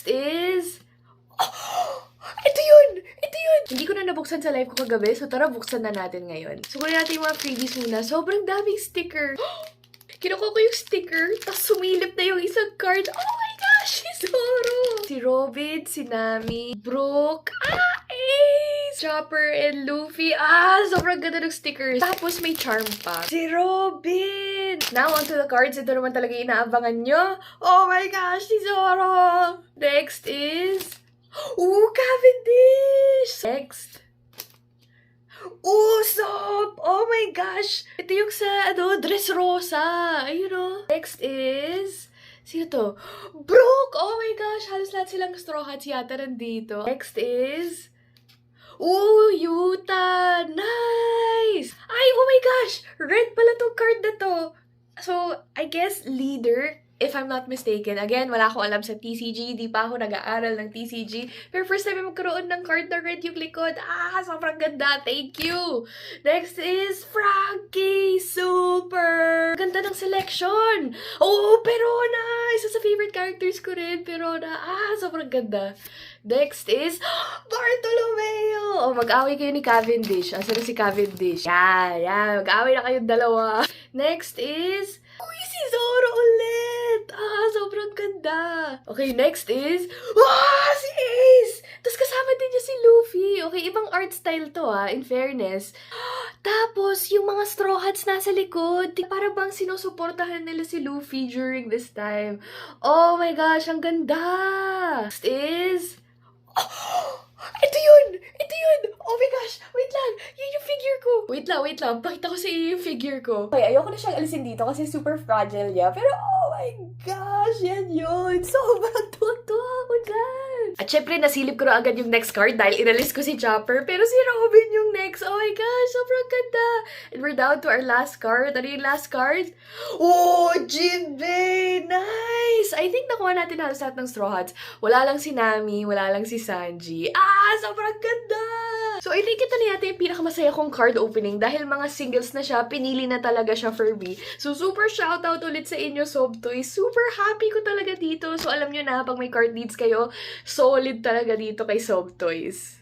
Next is... Oh, ito yun! Ito yun! Hindi ko na nabuksan sa live ko kagabi, so tara buksan na natin ngayon. So kunin natin yung mga freebies muna. Sobrang daming sticker. Kinuha ko yung sticker, tapos sumilip na yung isang card. Oh my gosh! Si Zoro! Si Robin, si Nami, Brooke, Ace! Chopper and Luffy. Sobrang ganda ng stickers. Tapos may charm pa. Si Robin! Now, onto the cards. Ito naman talaga yung inaabangan nyo. Oh my gosh! Si Zoro! Next is... Cavendish! Next. Usopp! Oh my gosh! Ito yung sa, Dressrosa. Ayun o. Next is... Sino to? Brooke! Oh my gosh! Halos lahat silang Straw Hats yata nandito. Next is... Yuta! Nice! Ay, oh my gosh! Red pala tong card na to. So, I guess leader, if I'm not mistaken. Again, wala akong alam sa TCG. Di pa ako nag-aaral ng TCG. Pero first time magkaroon ng card na red yung likod. Sobrang ganda. Thank you! Next is Frankie! Super! Ganda ng selection! Oh, Perona! Isa sa favorite characters ko rin. Perona. Sobrang ganda. Next is Bartolomeo! Oh, mag-away kayo ni Cavendish. Asa na si Cavendish? Yan. Mag-away na kayong dalawa. Next is... si Zoro ulit! Sobrang ganda. Okay, next is... si Ace! Tapos kasama din niya si Luffy. Okay, ibang art style to in fairness. Tapos, yung mga Straw Hats nasa likod. Para bang sinusuportahan nila si Luffy during this time. Oh my gosh, ang ganda! Next is... Ito yun! Ito yun! Oh my gosh! Wait lang! Yun yung figure ko! Wait lang. Pakita ko sa iyo yung figure ko. Okay, ayoko na siyang alisin dito kasi super fragile niya. Pero oh my gosh! Yan yun! Sobrang tuwa ako dyan! At syempre, nasilip ko na agad yung next card dahil inalis ko si Chopper. Pero si Robin yung next. Oh my gosh! Sobrang ganda! And we're down to our last card. Ano yung last card? Oh! Jinbei! Nice! I think nakuha natin halos lahat ng Straw Hats. Wala lang si Nami, wala lang si Sanji. Sobrang ganda! So, I think ito na yata yung pinakamasaya kong card opening dahil mga singles na siya, pinili na talaga siya for me. So, super shoutout ulit sa inyo, Sobtoy. Super happy ko talaga dito. So, alam nyo na, pag may card needs kayo, solid talaga dito kay Sobtoys.